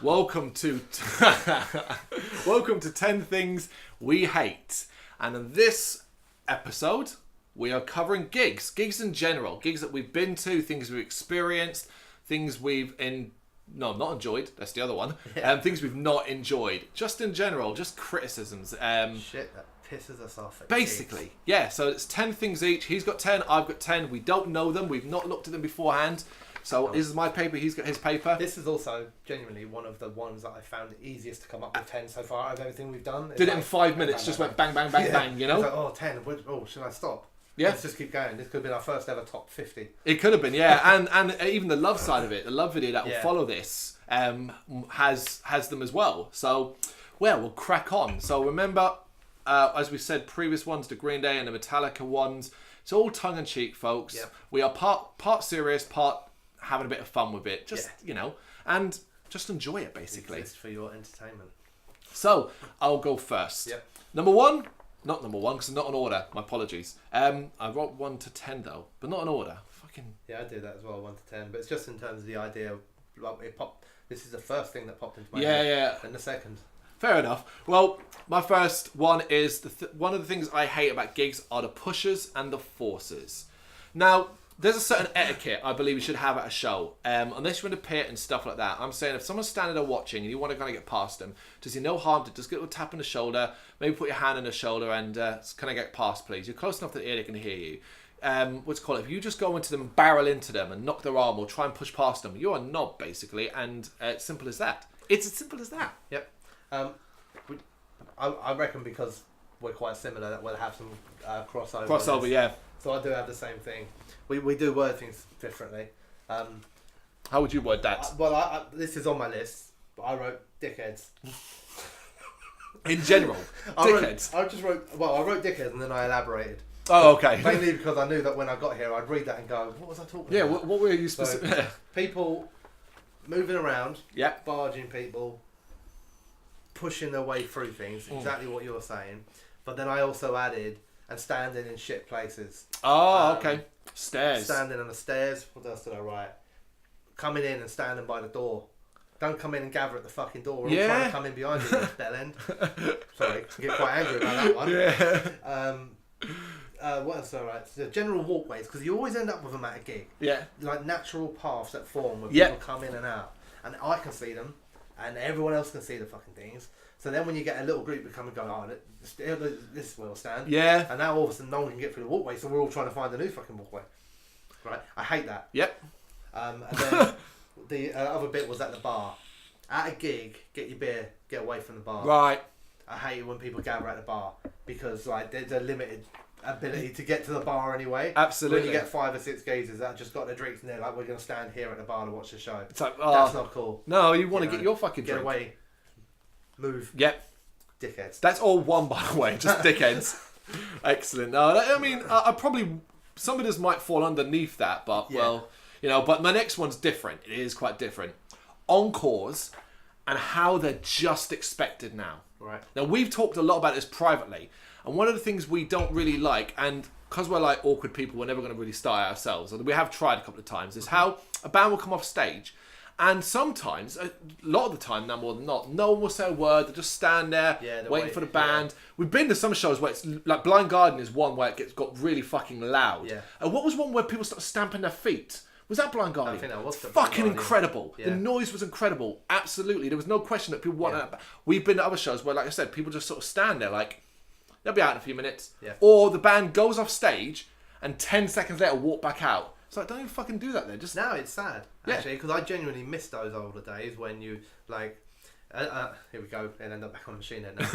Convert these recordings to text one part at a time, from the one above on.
Welcome to 10 Things We Hate. And in this episode, we are covering gigs in general, gigs that we've been to, things we've experienced, things we've not enjoyed, that's the other one, things we've not enjoyed, just in general, just criticisms. Shit that pisses us off. Basically, gigs. yeah, so it's 10 things each. He's got 10, I've got 10. We don't know them, we've not looked at them beforehand. So this is my paper, he's got his paper. This is also genuinely one of the ones that I found easiest to come up with 10 so far out of everything we've done. Did it in 5 minutes, just went bang, bang, bang, bang, you know? It's like, 10, should I stop? Yeah. Let's just keep going. This could have been our first ever top 50. It could have been, yeah. and even the love side of it, the love video that will follow this, has them as well. So, we'll crack on. So remember, as we said, previous ones, the Green Day and the Metallica ones, it's all tongue-in-cheek, folks. Yep. We are part serious, part having a bit of fun with it. Just, and just enjoy it, basically. It's for your entertainment. So, I'll go first. Yep. Number one, not number one, because it's not in order. My apologies. I wrote 1 to 10, though, but not in order. Yeah, I do that as well, 1 to 10. But it's just in terms of the idea of, this is the first thing that popped into my head. Yeah. And the second. Fair enough. Well, my first one is, one of the things I hate about gigs are the pushers and the forcers. Now, there's a certain etiquette I believe you should have at a show. Unless you're in a pit and stuff like that. I'm saying if someone's standing there watching and you want to kind of get past them, just no harm to just get a little tap on the shoulder, maybe put your hand on the shoulder and can I get past, please? You're close enough that the ear they can hear you. If you just go into them and barrel into them and knock their arm or try and push past them, you're a knob, basically, and it's simple as that. It's as simple as that. Yep. I reckon because we're quite similar that we'll have some crossover. Crossover, yeah. So I do have the same thing. We do word things differently. How would you word that? This is on my list, but I wrote dickheads. In general, dickheads. I wrote dickheads and then I elaborated. Oh, okay. Mainly because I knew that when I got here, I'd read that and go, what was I talking about? Yeah, what were you specific? So, people moving around, yeah, barging people, pushing their way through things, exactly what you're saying. But then I also added, and standing in shit places. Oh, okay. Stairs. Standing on the stairs. What else did I write? Coming in and standing by the door. Don't come in and gather at the fucking door. We're all trying to come in behind you, you bell end. Sorry, I get quite angry about that one. Yeah. What else did I write? So general walkways, because you always end up with them at a gig. Yeah. Like natural paths that form where people come in and out. And I can see them, and everyone else can see the fucking things. So then when you get a little group that come and go, this is where I'll stand. Yeah. And now all of a sudden no one can get through the walkway, so we're all trying to find a new fucking walkway. Right? I hate that. Yep. And then the other bit was at the bar. At a gig, get your beer, get away from the bar. Right. I hate it when people gather at the bar because there's a limited ability to get to the bar anyway. Absolutely. When you get 5 or 6 geezers that just got their drinks and they're like, we're going to stand here at the bar to watch the show. It's like, that's not cool. No, you want to get your fucking get drink. away. Move. Yep. Dickheads. That's all one, by the way. Just dickheads. Excellent. No, I mean, I probably, some of this might fall underneath that, but but my next one's different. It is quite different. Encores and how they're just expected now. Right. Now, we've talked a lot about this privately, and one of the things we don't really like, and because we're like awkward people, we're never going to really start ourselves, and we have tried a couple of times, is how a band will come off stage, and sometimes, a lot of the time now more than not, no one will say a word, they'll just stand there, waiting for the band. Yeah. We've been to some shows where it's, like Blind Guardian is one where it got really fucking loud. Yeah. And what was one where people started stamping their feet? Was that Blind Guardian? I think that was fucking incredible. Yeah. The noise was incredible. Absolutely. There was no question that people wanted that. We've been to other shows where, like I said, people just sort of stand there like, they'll be out in a few minutes. Yeah. Or the band goes off stage and 10 seconds later walk back out. It's like, don't even fucking do that then. Just now it's sad, actually, because I genuinely miss those older days when you, like, here we go, and end up back on Machine Head now.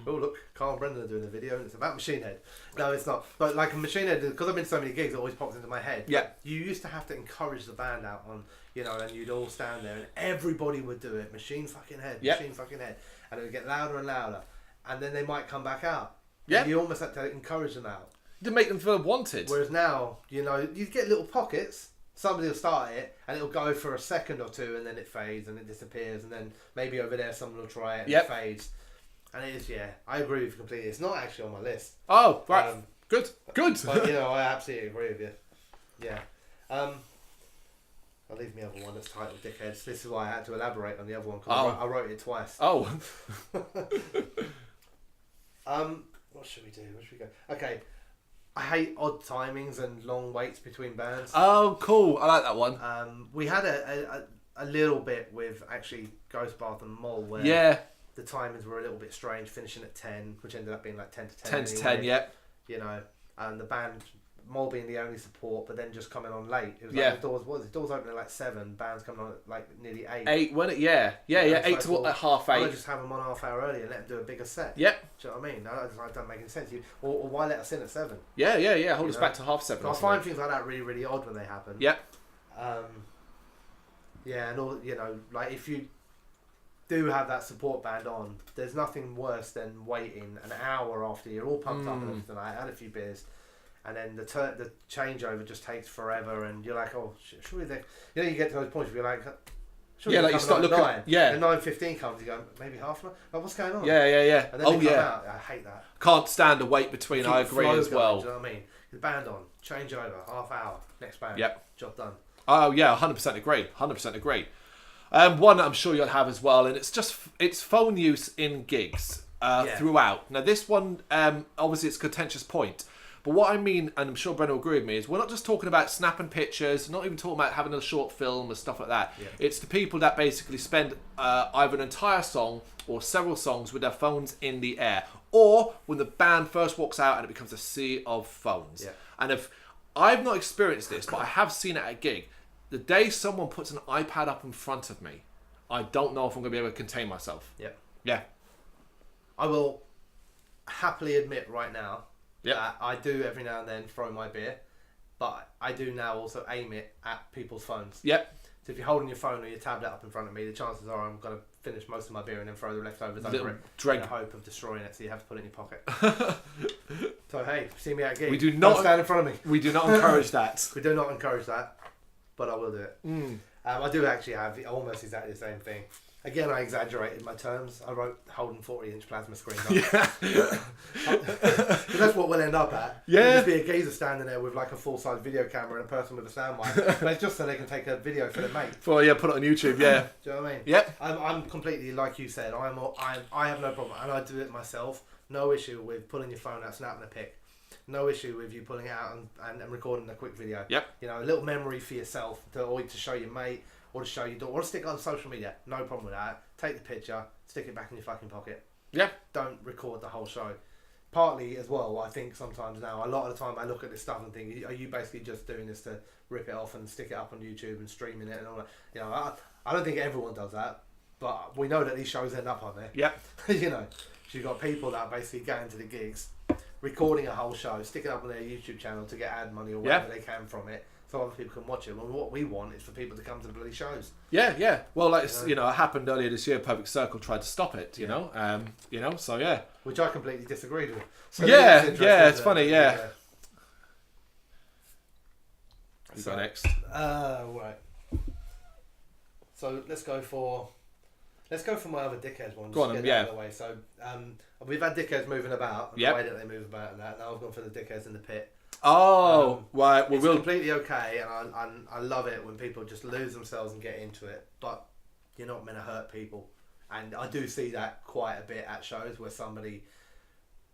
Oh, look, Carl and Brendan are doing a video, and it's about Machine Head. No, it's not. But, like, a Machine Head, because I've been to so many gigs, it always pops into my head. Yeah. You used to have to encourage the band out on, and you'd all stand there, and everybody would do it. Machine fucking Head, Machine fucking Head. And it would get louder and louder. And then they might come back out. Yeah. And you almost had to encourage them out. To make them feel wanted. Whereas now, you get little pockets. Somebody will start it, and it'll go for a second or two, and then it fades, and it disappears, and then maybe over there someone will try it, and it fades. And it is, I agree with you completely. It's not actually on my list. Oh, right. Good. But, I absolutely agree with you. Yeah. I'll leave the other one that's titled Dickheads. This is why I had to elaborate on the other one, because I wrote it twice. Oh. What should we do? Where should we go? Okay. I hate odd timings and long waits between bands. Oh, cool. I like that one. We had a little bit with actually Ghost Bath and Mole where the timings were a little bit strange, finishing at 10, which ended up being like 10 to 10. 10 to 10, yeah. You know, and the band, Mole being the only support, but then just coming on late. It was like the doors opening at like 7, bands coming on at like nearly 8. 8, wasn't it? Yeah. Yeah, yeah. 8 to like half 8. Why just have them on half hour early and let them do a bigger set? Yep. Do you know what I mean? That doesn't make any sense. Or why let us in at 7? Yeah, yeah, yeah. Hold us back to half 7. I find things like that really, really odd when they happen. Yep. Yeah, and all, you know, like if you do have that support band on, there's nothing worse than waiting an hour after you're all pumped up and everything. I had a few beers, and then the changeover just takes forever, and you're like, oh, surely they... You know, you get to those points where you're like... Yeah, like you start looking... 9, yeah. And 9:15 comes, you go, maybe half an hour? Like, what's going on? Yeah, yeah, yeah. And then they come out. I hate that. Can't stand the wait between, I agree as well. Do you know what I mean? The band on, change over, half hour, next band. Yep. Job done. Oh, yeah, 100% agree. 100% agree. One I'm sure you'll have as well, and it's phone use in gigs throughout. Now, this one, obviously, it's a contentious point. But what I mean, and I'm sure Brennan will agree with me, is we're not just talking about snapping pictures, not even talking about having a short film and stuff like that. Yeah. It's the people that basically spend either an entire song or several songs with their phones in the air. Or when the band first walks out and it becomes a sea of phones. Yeah. And if I've not experienced this, but I have seen it at a gig, the day someone puts an iPad up in front of me, I don't know if I'm going to be able to contain myself. Yeah. Yeah. I will happily admit right now, yeah, I do every now and then throw my beer, but I do now also aim it at people's phones. Yep. So if you're holding your phone or your tablet up in front of me, the chances are I'm going to finish most of my beer and then throw the leftovers over it in the hope of destroying it, so you have to put it in your pocket. So hey, see me at a gig. We do not don't stand in front of me. We do not encourage that. We do not encourage that, but I will do it. I do actually have almost exactly the same thing. Again, I exaggerated my terms. I wrote holding 40-inch plasma screens up. Yeah. Because that's what we'll end up at. Yeah. There'll just be a geezer standing there with like a full-size video camera and a person with a sound mic. But it's just so they can take a video for their mate. Put it on YouTube, yeah. Do you know what I mean? Yep. I'm completely, like you said, I have no problem. And I do it myself. No issue with pulling your phone out, snapping a pic. No issue with you pulling it out and recording a quick video. Yep. You know, a little memory for yourself or to show your mate. Or to show your daughter, or to stick it on social media. No problem with that. Take the picture, stick it back in your fucking pocket. Yeah. Don't record the whole show. Partly as well, I think sometimes now, a lot of the time I look at this stuff and think, are you basically just doing this to rip it off and stick it up on YouTube and streaming it and all that? You know, I don't think everyone does that, but we know that these shows end up on there. Yeah. You know, so you've got people that basically go into the gigs, recording a whole show, sticking it up on their YouTube channel to get ad money or whatever they can from it. So other people can watch it. Well, what we want is for people to come to the bloody shows. Yeah, yeah. Well, like it happened earlier this year. Perfect Circle tried to stop it. You know, So yeah. Which I completely disagreed with. So it's funny. Yeah. You go next. Right. So let's go for my other dickheads one. Go on, Out of the way. So we've had dickheads moving about. And the way that they move about and that. Now I've gone for the dickheads in the pit. Oh, right. Well, it's completely okay, and I love it when people just lose themselves and get into it. But you're not meant to hurt people, and I do see that quite a bit at shows where somebody,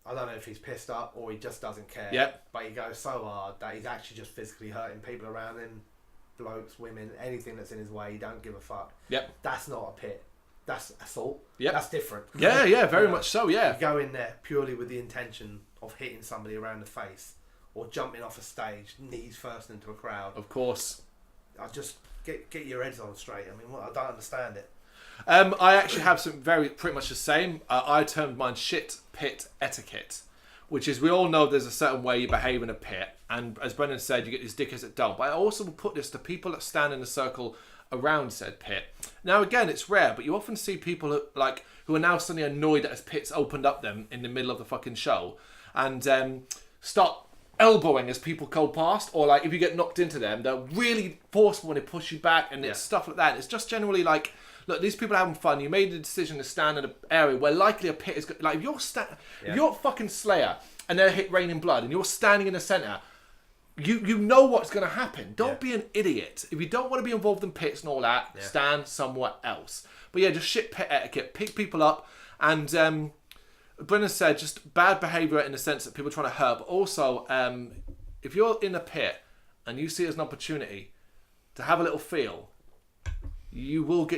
I don't know if he's pissed up or he just doesn't care. Yep. But he goes so hard that he's actually just physically hurting people around him, blokes, women, anything that's in his way. He don't give a fuck. Yep. That's not a pit. That's assault. Yep. That's different. Yeah, very much so. Yeah. You go in there purely with the intention of hitting somebody around the face. Or jumping off a stage, knees first into a crowd. Of course. I just get your heads on straight. I mean, I don't understand it. I actually have some pretty much the same. I termed mine shit pit etiquette, which is we all know there's a certain way you behave in a pit, and as Brendan said, you get these dickheads that don't. But I also will put this to people that stand in a circle around said pit. Now again, it's rare, but you often see people who are now suddenly annoyed that as pit's opened up them in the middle of the fucking show, and start elbowing as people go past, or like if you get knocked into them, they're really forceful when they push you back, and it's stuff like that. It's just generally like, look, these people are having fun. You made the decision to stand in an area where likely a pit is like if you're fucking Slayer and they're hit raining blood and you're standing in the centre, you know what's going to happen. Don't Yeah. be an idiot. If you don't want to be involved in pits and all that, stand somewhere else. But yeah, just shit pit etiquette. Pick people up. And Brennan said just bad behaviour in the sense that people are trying to hurt. But also, if you're in a pit and you see it as an opportunity to have a little feel, you will,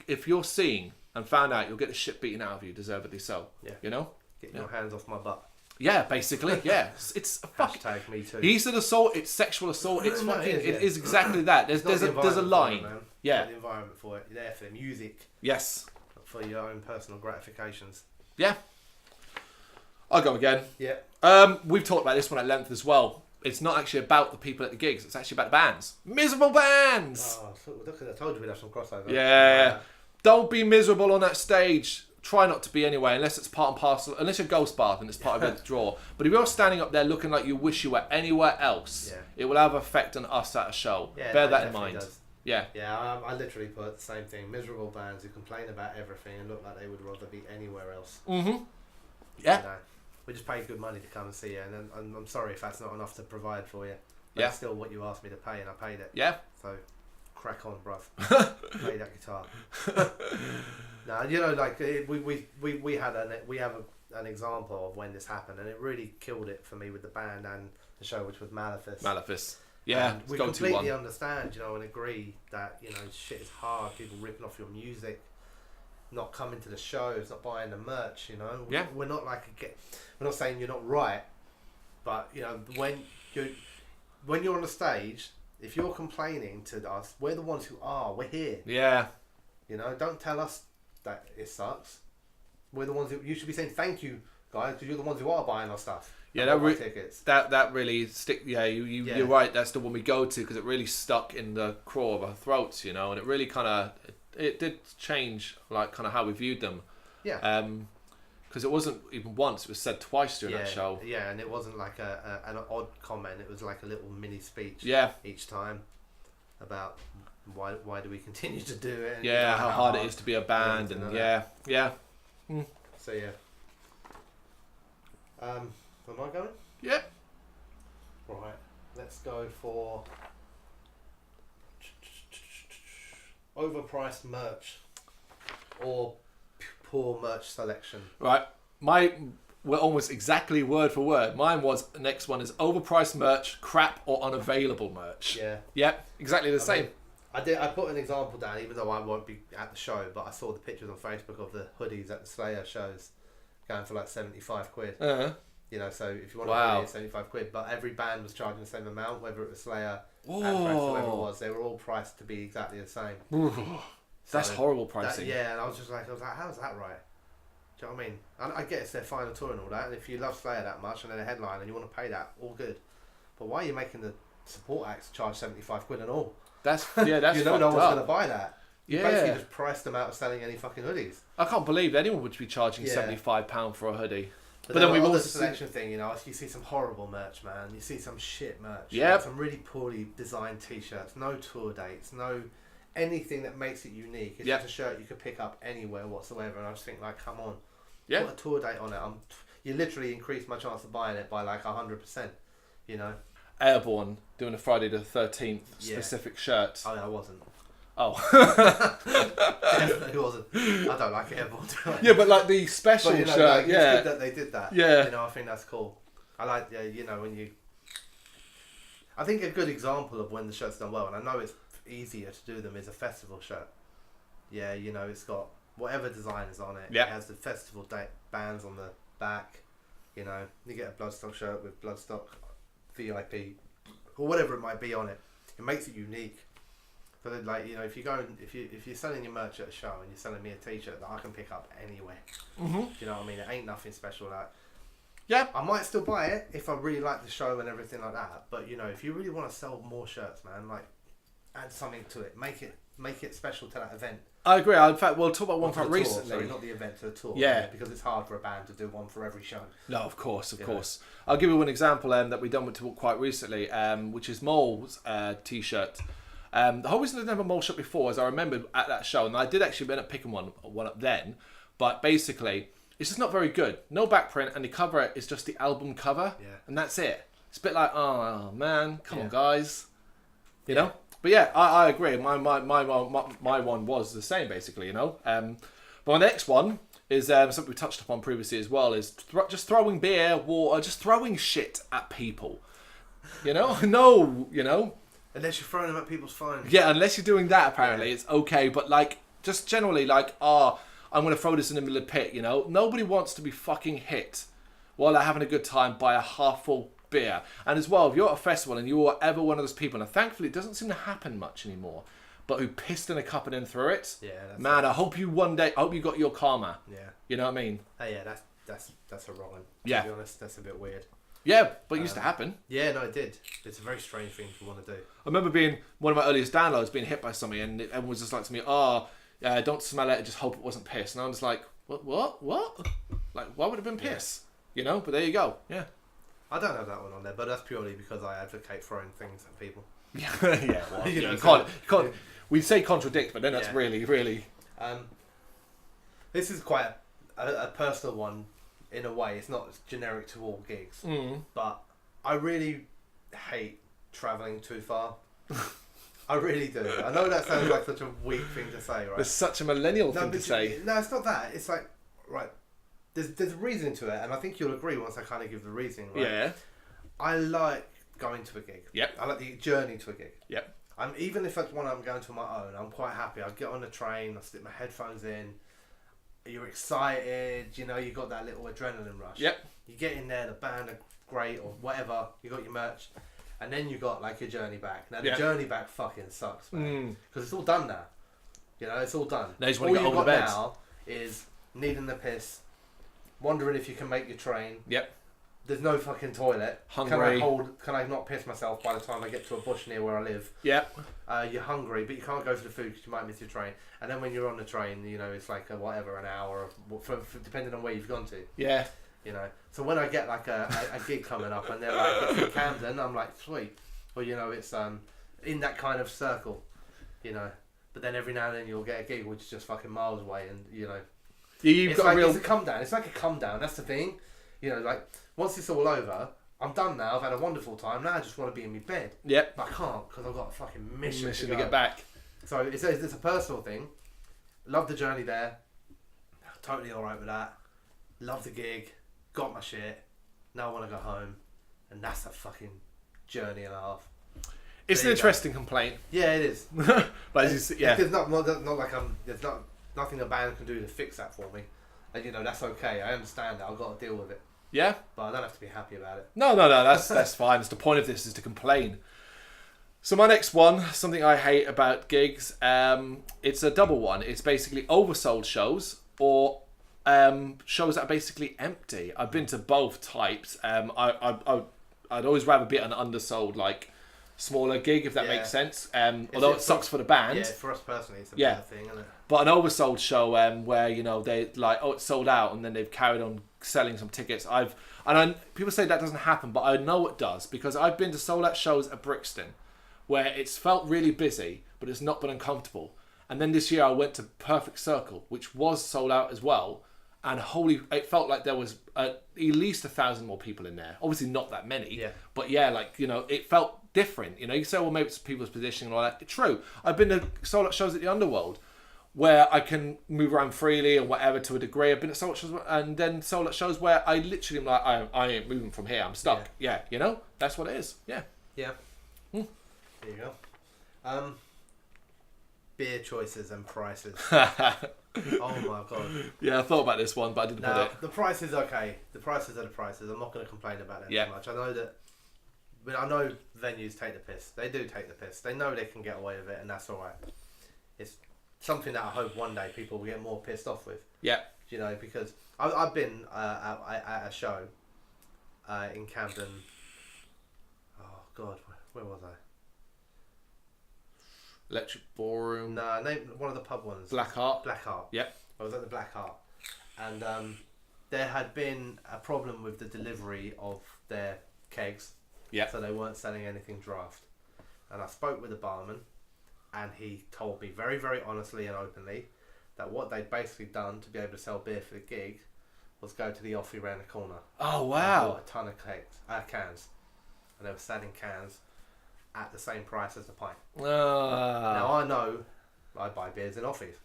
if you're seen and found out, you'll get the shit beaten out of you, deservedly so. Yeah. You know? Get your hands off my butt. Yeah, basically, yeah. It's a fuck. Hashtag me too. He said assault, it's sexual assault, it's No, fucking, it is, it is exactly that. There's a line. Man. Yeah. The environment for it. You're there for the music. Yes. Not for your own personal gratifications. Yeah. I'll go again. Yeah. We've talked about this one at length as well. It's not actually about the people at the gigs, it's actually about the bands. Miserable bands! Oh, look, I told you we'd have some crossover. Yeah. Don't be miserable on that stage. Try not to be anyway, unless it's part and parcel. Unless you're Ghost Bath and it's part of the draw. But if you're standing up there looking like you wish you were anywhere else, it will have an effect on us at a show. Yeah, Bear that in mind. Does. Yeah. Yeah, I literally put the same thing. Miserable bands who complain about everything and look like they would rather be anywhere else. Mm-hmm. Yeah. You know, we just paid good money to come and see you, and I'm sorry if that's not enough to provide for you. But it's still what you asked me to pay, and I paid it. Yeah. So, crack on, bruv. Play that guitar. No, you know, like we have an example of when this happened, and it really killed it for me with the band and the show, which was Malefice. Malefice. Yeah, we completely understand, you know, and agree that, you know, shit is hard. People ripping off your music, not coming to the shows, not buying the merch. You know, we're not like we're not saying you're not right, but you know, when you're on the stage, if you're complaining to us, we're the ones who are. We're here. Yeah. You know, don't tell us that it sucks. We're the ones who you should be saying thank you, guys, because you're the ones who are buying our stuff. Yeah, that really stick. Yeah, you're right. That's the one we go to because it really stuck in the craw of our throats, you know, and it really kind of it did change like kind of how we viewed them. Yeah. Because it wasn't even once; it was said twice during that show. Yeah, and it wasn't like an odd comment. It was like a little mini speech. Each time about why do we continue to do it? And how hard it is to be a band, and So yeah. Am I going? Yeah. Right. Let's go for overpriced merch or poor merch selection. Right. We're almost exactly word for word. Mine was, the next one is overpriced merch, crap or unavailable merch. Yeah. Yep. Exactly the same. Mean, I put an example down, even though I won't be at the show, but I saw the pictures on Facebook of the hoodies at the Slayer shows going for like 75 quid. Uh-huh. You know, so if you want to pay it, 75 quid, but every band was charging the same amount, whether it was Slayer, Anthrax, whoever it was, they were all priced to be exactly the same. That's horrible pricing. And I was like, how's that right? Do you know what I mean? And I get it's their final tour and all that, and if you love Slayer that much and they're a headline and you want to pay that, all good. But why are you making the support acts charge 75 quid and all? That's you know no one's going to buy that. You basically just priced them out of selling any fucking hoodies. I can't believe anyone would be charging £75 for a hoodie. But then we've also the selection thing, you know, you see some horrible merch, man. You see some shit merch. Yeah. Some really poorly designed t-shirts, no tour dates, no anything that makes it unique. It's just a shirt you could pick up anywhere whatsoever. And I just think, like, come on, put a tour date on it. You literally increased my chance of buying it by like 100%. You know. Airborne doing a Friday the 13th specific shirt. Oh, no, I wasn't. Oh. Definitely wasn't. I don't like Airborne. Yeah, but like the special shirt, like, it's good that they did that. Yeah. You know, I think that's cool. I like, you know, when you... I think a good example of when the shirt's done well, and I know it's easier to do them, is a festival shirt. Yeah, you know, it's got whatever design is on it. Yeah. It has the festival bands on the back. You know, you get a Bloodstock shirt with Bloodstock VIP or whatever it might be on it. It makes it unique. But then, like, you know, if you're selling your merch at a show and you're selling me a t-shirt that I can pick up anywhere, do you know what I mean? It ain't nothing special. Like, I might still buy it if I really like the show and everything like that. But you know, if you really want to sell more shirts, man, like, add something to it. Make it special to that event. I agree. In fact, we'll talk about one from recently. Sorry, not the event, to the tour. Yeah, because it's hard for a band to do one for every show. No, of course. I'll give you one example that we done with quite recently, which is Mole's t-shirt. The whole reason I've never Mole shop before is I remembered at that show, and I did actually end up picking one up then, but basically it's just not very good. No back print, and the cover is just the album cover, and that's it. It's a bit like, oh man, come on guys, you know. But yeah, I agree. My one was the same basically, you know. But my next one is something we touched upon previously as well, is just throwing beer, water, just throwing shit at people. You know, no, you know. Unless you're throwing them at people's phones. Yeah, unless you're doing that, apparently it's okay. But like, just generally, like, I'm gonna throw this in the middle of the pit. You know, nobody wants to be fucking hit while they're having a good time by a half full beer. And as well, if you're at a festival and you are ever one of those people, and thankfully it doesn't seem to happen much anymore, but who pissed in a cup and then threw it. Yeah, that's man, I hope you one day. I hope you got your karma. Yeah. You know what I mean? Oh yeah, that's a wrong one. Yeah. To be honest, that's a bit weird. Yeah, but it used to happen. Yeah, no, it did. It's a very strange thing to want to do. I remember being one of my earliest downloads, being hit by something, and everyone was just like to me, don't smell it, just hope it wasn't piss. And I was like, what? Like, why would it have been piss? You know, but there you go. Yeah. I don't have that one on there, but that's purely because I advocate throwing things at people. Yeah, well, you know, you can't. We say contradict, but then that's really. This is quite a personal one in a way. It's not generic to all gigs, but I really hate travelling too far. I really do. I know that sounds like such a weak thing to say, right? It's such a millennial thing to say. No, it's not that. It's like, right, there's a reason to it, and I think you'll agree once I kind of give the reason, right? Yeah. I like going to a gig. Yep. I like the journey to a gig. Yep. Even if it's one I'm going to on my own, I'm quite happy. I get on the train, I stick my headphones in, you're excited, you know, you got that little adrenaline rush. Yep. You get in there, the band are great or whatever, you got your merch, and then you got like your journey back. Now the journey back fucking sucks, man, because it's all done now. You know, it's all done. Now you just want to get over the bed. Now is needing the piss, wondering if you can make your train. Yep. There's no fucking toilet. Hungry. Can I not piss myself by the time I get to a bush near where I live? Yep. You're hungry, but you can't go for the food because you might miss your train. And then when you're on the train, you know, it's like an hour, depending on where you've gone to. Yeah. You know, so when I get like a gig coming up and they're like, it's in Camden, I'm like, sweet. Well, you know, it's in that kind of circle, you know. But then every now and then you'll get a gig which is just fucking miles away, and you know, it's a come down. It's like a come down. That's the thing, you know. Like once it's all over, I'm done now. I've had a wonderful time. Now I just want to be in my bed. Yep. But I can't because I've got a fucking mission to get back. So it's a personal thing. Love the journey there. Totally all right with that. Love the gig. Got my shit. Now I want to go home, and that's a fucking journey and a half. It's an interesting complaint. Yeah, it is. But as you see, yeah, there's not like there's nothing a band can do to fix that for me, and you know that's okay. I understand that. I've got to deal with it. Yeah, but I don't have to be happy about it. No, that's fine. It's the point of this is to complain. So my next one, something I hate about gigs, it's a double one. It's basically oversold shows or shows that are basically empty. I've been to both types. I'd always rather be at an undersold, like, smaller gig, if that makes sense. Although it sucks for the band. Yeah, for us personally, it's a bad thing, isn't it? But an oversold show where, you know, they like, it's sold out, and then they've carried on selling some tickets. People say that doesn't happen, but I know it does, because I've been to sold out shows at Brixton where it's felt really busy, but it's not been uncomfortable. And then this year I went to Perfect Circle, which was sold out as well. And it felt like there was at least 1,000 more people in there. Obviously not that many, but yeah, like, you know, it felt different. You know, you say, well, maybe it's people's positioning and all that. True. I've been to sold out shows at the Underworld where I can move around freely or whatever to a degree. I've been at sold out shows and then sold out shows where I literally am like, I ain't moving from here. I'm stuck. Yeah, you know, that's what it is. Yeah. Yeah. There you go. Beer choices and prices. Oh my god. Yeah, I thought about this one, but I didn't put it. The price is okay. The prices are the prices. I'm not going to complain about it too much. I know venues take the piss. They do take the piss. They know they can get away with it, and that's all right. It's something that I hope one day people will get more pissed off with. Yeah. You know, because I've been at a show in Camden. Oh god, where was I? Electric Ballroom. No, name one of the pub ones. Black Heart. Yep. I was at the Black Heart, and there had been a problem with the delivery of their kegs. Yeah. So they weren't selling anything draft, and I spoke with the barman, and he told me very, very honestly and openly that what they'd basically done to be able to sell beer for the gig was go to the offie around the corner. Oh wow! And bought a ton of cans. and they were selling cans at the same price as the pint. Ah. Now I know I buy beers in offies.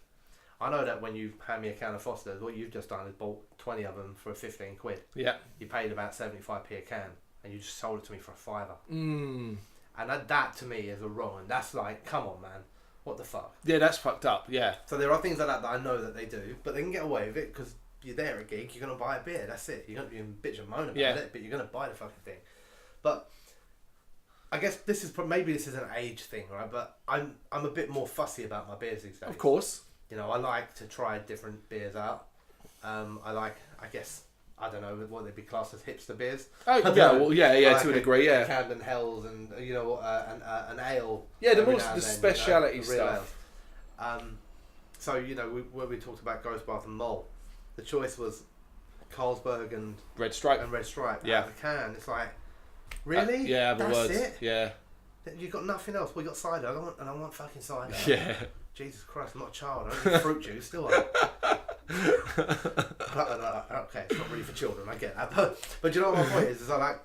I know that when you hand me a can of Foster's, what you've just done is bought 20 of them for 15 quid. Yeah. You paid about 75p a can, and you just sold it to me for a fiver. Mm. And that to me is a wrong, and that's like, come on, man, what the fuck? Yeah, that's fucked up. Yeah. So there are things like that I know that they do, but they can get away with it because you're there at a gig, you're gonna buy a beer. That's it. You're gonna be bitch and moan about it, but you're gonna buy the fucking thing. But I guess maybe this is an age thing, right? But I'm a bit more fussy about my beers these days. Of course. You know, I like to try different beers out. I guess, I don't know what they'd be classed as hipster beers. Oh yeah, well, yeah, like to a degree, yeah. Camden Hells and an ale. Yeah, the speciality stuff. So when we talked about Ghostbath and Mole, the choice was Carlsberg and Red Stripe. Yeah, the can. It's like, really? Yeah, the that's words. it. Yeah. You got nothing else. We got cider. I want fucking cider. Yeah. Jesus Christ, I'm not a child. I don't need fruit juice, do I? Okay, it's not really for children, I get that. But you know what my point is I like,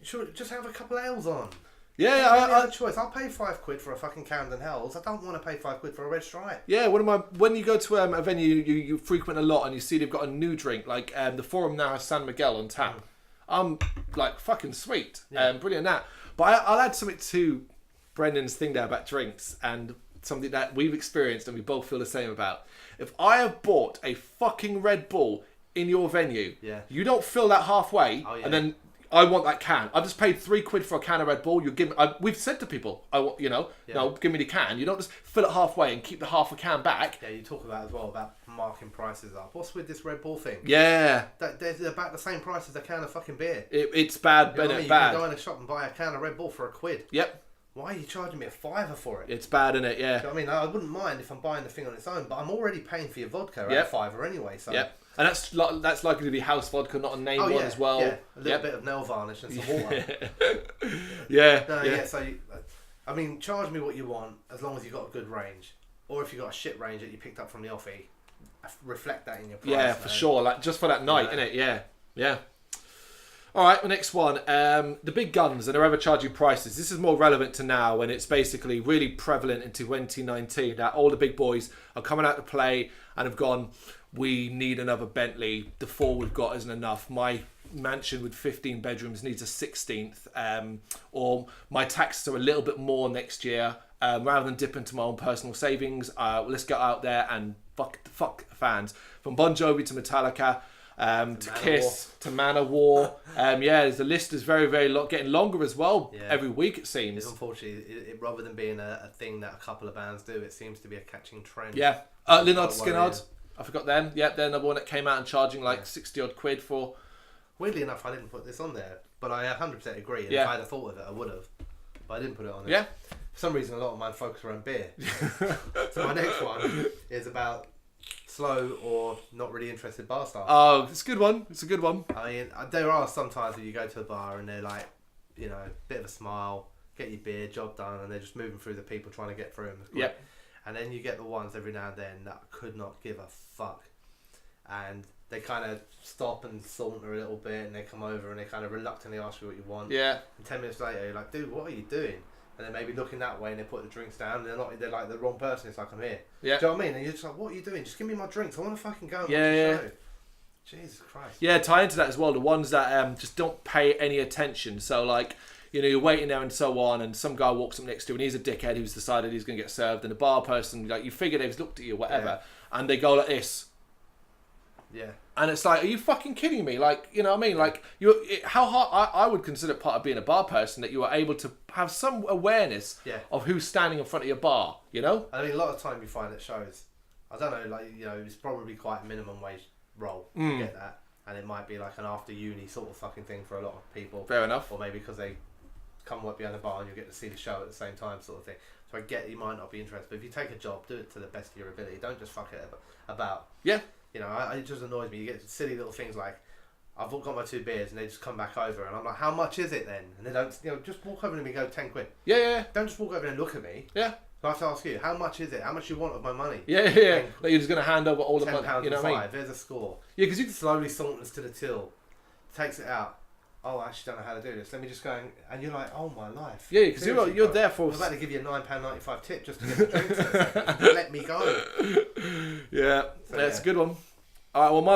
should just have a couple of ales on. Yeah, I have a choice. I'll pay £5 for a fucking Camden Hells. I don't want to pay £5 for a Red Stripe. Yeah, when you go to a venue you frequent a lot and you see they've got a new drink, like the Forum now has San Miguel on tap. I'm like, fucking sweet. Brilliant that. But I'll add something to Brendan's thing there about drinks and something that we've experienced and we both feel the same about. If I have bought a fucking Red Bull in your venue, you don't fill that halfway, and then I want that can. I've just paid £3 for a can of Red Bull. You give me, we've said to people, no, give me the can. You don't just fill it halfway and keep the half a can back. Yeah, you talk about as well about marking prices up. What's with this Red Bull thing? Yeah, they're about the same price as a can of fucking beer. It's bad, you know bad. You can go in a shop and buy a can of Red Bull for £1. Yep. Why are you charging me a £5 for it? It's bad, innit? Yeah. You know what I mean? I wouldn't mind if I'm buying the thing on its own, but I'm already paying for your vodka at £5 anyway. So. Yep. And that's likely to be house vodka, not a name one as well. Yeah, a little bit of nail varnish and some water. Yeah. So, I mean, charge me what you want as long as you've got a good range. Or if you've got a shit range that you picked up from the offie, reflect that in your price. Yeah, for sure. Like, just for that night, innit? Yeah. All right, the next one. The big guns and their ever-charging prices. This is more relevant to now when it's basically really prevalent in 2019 that all the big boys are coming out to play and have gone, we need another Bentley. The 4 we've got isn't enough. My mansion with 15 bedrooms needs a 16th. Or my taxes are a little bit more next year. Rather than dip into my own personal savings, let's get out there and fuck fans. From Bon Jovi to Metallica, to Kiss, to Manowar. The list is very, very getting longer as well every week, it seems. It's unfortunately, rather than being a thing that a couple of bands do, it seems to be a catching trend. Yeah. Lynyrd Skynyrd, I forgot them. Yeah, they're another one that came out and charging like 60 odd quid for. Weirdly enough, I didn't put this on there, but I 100% agree. And if I had thought of it, I would have. But I didn't put it on there. Yeah. For some reason, a lot of mine focus around beer. So my next one is about slow or not really interested bar staff. Oh, it's a good one. It's a good one. I mean, there are some times where you go to a bar and they're like, bit of a smile, get your beer, job done, and they're just moving through the people trying to get through them. Yep. And then you get the ones every now and then that could not give a fuck. And they kind of stop and saunter a little bit and they come over and they kind of reluctantly ask you what you want. Yeah. And 10 minutes later, you're like, dude, what are you doing? And they're maybe looking that way and they put the drinks down and they're like the wrong person. It's like, I'm here. Yeah. Do you know what I mean? And you're just like, what are you doing? Just give me my drinks. I want to fucking go and watch the show. Jesus Christ. Yeah, tie into that as well. The ones that just don't pay any attention. So like, you're waiting there and so on, and some guy walks up next to you and he's a dickhead who's decided he's going to get served, and the bar person, like, you figure they've looked at you or whatever, and they go like this. Yeah. And it's like, are you fucking kidding me? Like, you know what I mean? Like, how hard, I would consider part of being a bar person that you are able to have some awareness of who's standing in front of your bar, you know? I mean, a lot of time you find at shows, I don't know, like, it's probably quite a minimum wage role to get that. And it might be like an after uni sort of fucking thing for a lot of people. Fair enough. Or maybe because they come work behind the bar and you get to see the show at the same time sort of thing. So I get you might not be interested, but if you take a job, do it to the best of your ability. Don't just fuck it about. Yeah. It just annoys me. You get silly little things like, I've got my 2 beers and they just come back over and I'm like, how much is it then? And they don't, just walk over to me and go, 10 quid. Yeah. Don't just walk over and look at me. Yeah. I have to ask you, how much is it? How much you want of my money? Yeah. Like you're just going to hand over all the money. £10 you know what I mean? There's a score. Yeah, because you slowly saunters to the till, takes it out, oh, I actually don't know how to do this. Let me just go and you're like, oh my life. Yeah, because you're there for. I'm about to give you a £9.95 tip just to get the drinks. Let me go. Yeah, that's a good one. All right, well, my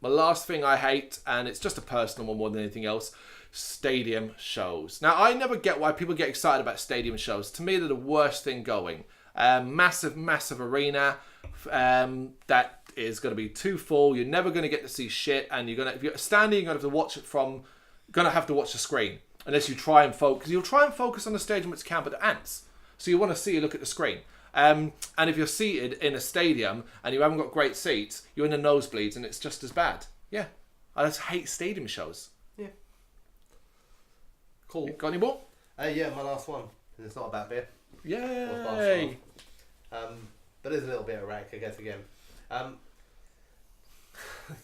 last thing I hate, and it's just a personal one more than anything else, stadium shows. Now, I never get why people get excited about stadium shows. To me, they're the worst thing going. Massive arena that is going to be too full. You're never going to get to see shit, and if you're standing, you're going to have to watch it have to watch the screen unless you try and focus. You'll try and focus on the stage in which count, but the ants. So you want to see you look at the screen. And if you're seated in a stadium and you haven't got great seats, you're in the nosebleeds, and it's just as bad. Yeah, I just hate stadium shows. Yeah. Cool. Got any more? Yeah, my last one. It's not about beer. Yay! But there's a little bit of rag, I guess, again.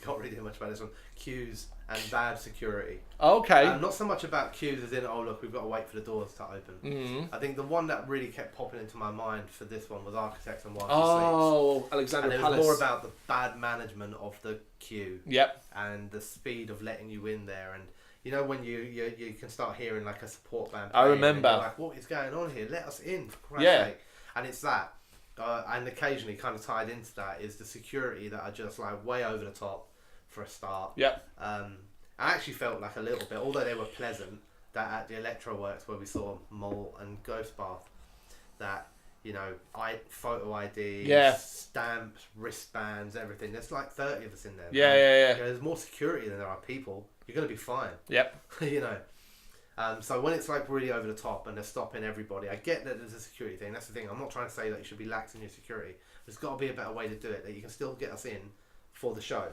Can't really do much about this one. Queues and bad security. Okay. Not so much about queues as in, oh look, we've got to wait for the doors to open. Mm-hmm. I think the one that really kept popping into my mind for this one was Architects and Wives Oh, Sleeps. Alexandra And it Palace. was more about the bad management of the queue. Yep. And the speed of letting you in there. And you know when you can start hearing like a support band I remember. and you're like, what is going on here? Let us in, for Christ's sake. And it's that. And occasionally kind of tied into that is the security that are just like way over the top for a start. Yep. I actually felt like a little bit, although they were pleasant, that at the Electro Works where we saw Mole and Ghost Bath, that, you know, photo IDs, stamps, wristbands, everything. There's like 30 of us in there. Yeah. You know, there's more security than there are people. You're going to be fine. Yep. You know. So when it's like really over the top and they're stopping everybody, I get that there's a security thing. That's the thing. I'm not trying to say that you should be lax in your security. There's got to be a better way to do it, that you can still get us in for the show.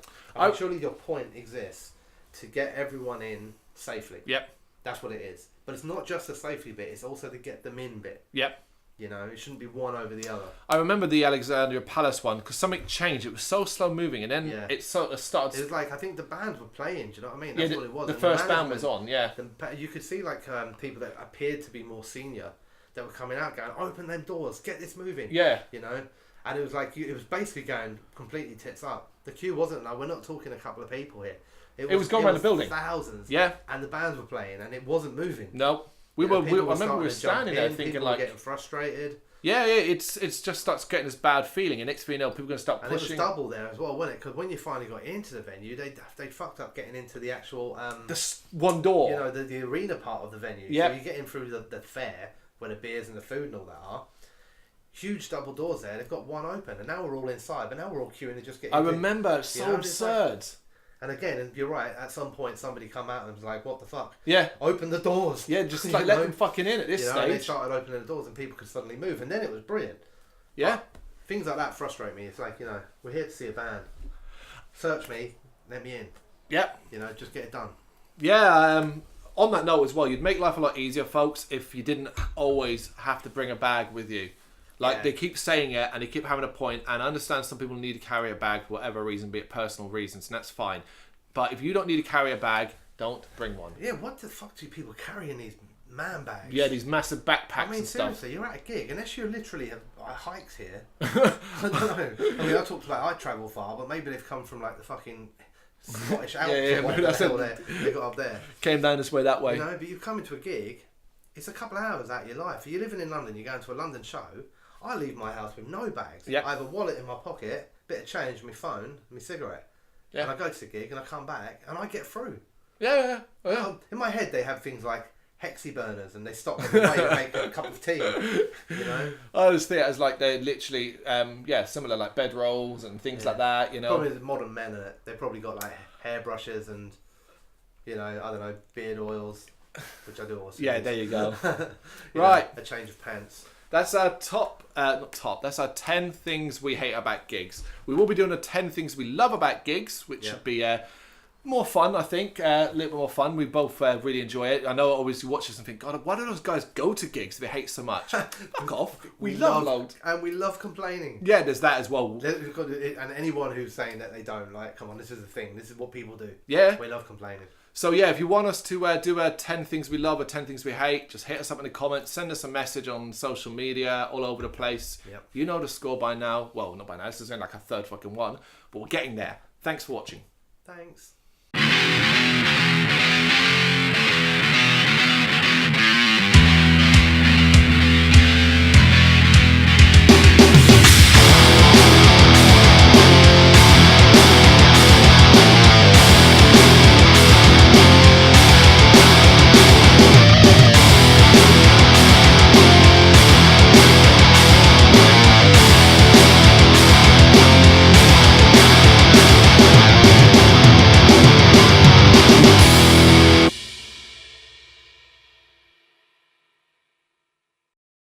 Surely your point exists to get everyone in safely. Yep. That's what it is. But it's not just the safety bit, it's also the get them in bit. Yep. You know, it shouldn't be one over the other. I remember the Alexandria Palace one because something changed. It was so slow moving, and then it sort of started. It was like, I think the bands were playing. Do you know what I mean? That's what it was. The first band was on. Yeah. You could see like people that appeared to be more senior that were coming out, going, "Open them doors, get this moving." Yeah. You know, and it was like it was basically going completely tits up. The queue wasn't like, we're not talking a couple of people here. It was going around the building. Thousands. Yeah. And the bands were playing, and it wasn't moving. No. I remember we were standing there thinking like, getting frustrated. Yeah, it's just starts getting this bad feeling, and next thing you know, people are going to start pushing. And it was double there as well, wasn't it? Because when you finally got into the venue, they fucked up getting into the actual the one door. You know, the arena part of the venue. Yeah. So you get in through the fair where the beers and the food and all that are. Huge double doors there. They've got one open, and now we're all inside, but now we're all queuing to just get. I remember, it's so absurd. And again, and you're right, at some point somebody come out and was like, what the fuck? Yeah. Open the doors. Yeah, just like let them fucking in at this stage. And they started opening the doors and people could suddenly move, and then it was brilliant. Yeah. But things like that frustrate me. It's like, you know, we're here to see a band. Search me, let me in. Yeah. You know, just get it done. Yeah, on that note as well, you'd make life a lot easier, folks, if you didn't always have to bring a bag with you. Like, they keep saying it, and they keep having a point, and I understand some people need to carry a bag for whatever reason, be it personal reasons, and that's fine. But if you don't need to carry a bag, don't bring one. Yeah, what the fuck do people carry in these man bags? Yeah, these massive backpacks I mean, and stuff. seriously, you're at a gig, unless you're literally hikes here. I don't know. I mean, I talked about I travel far, but maybe they've come from like the fucking Scottish Alps or whatever the hell they got up there. Came down this way, that way. You know, but you come into a gig, it's a couple of hours out of your life. If you're living in London, you're going to a London show, I leave my house with no bags. Yep. I have a wallet in my pocket, bit of change, my phone, my cigarette. Yeah. And I go to the gig and I come back and I get through. Yeah. In my head, they have things like hexi burners and they stop on the way to make a cup of tea. You know, I always think it as like they're literally, similar like bed rolls and things like that. You know, probably the modern men in it. They've probably got like hairbrushes and, you know, I don't know, beard oils, which I do also. Yeah, use. there you go. Right, a change of pants. That's our that's our 10 things we hate about gigs. We will be doing the 10 things we love about gigs, which should be more fun, I think. A little bit more fun. We both really enjoy it. I know I always watch this and think, God, why do those guys go to gigs if they hate so much? Fuck off. We love loads. And we love complaining. Yeah, there's that as well. And anyone who's saying that they don't, like, come on, this is the thing. This is what people do. Yeah. We love complaining. So yeah, if you want us to do 10 things we love or 10 things we hate, just hit us up in the comments, send us a message on social media, all over the place. Yep. You know the score by now. Well, not by now, this is only like a third fucking one, but we're getting there. Thanks for watching. Thanks.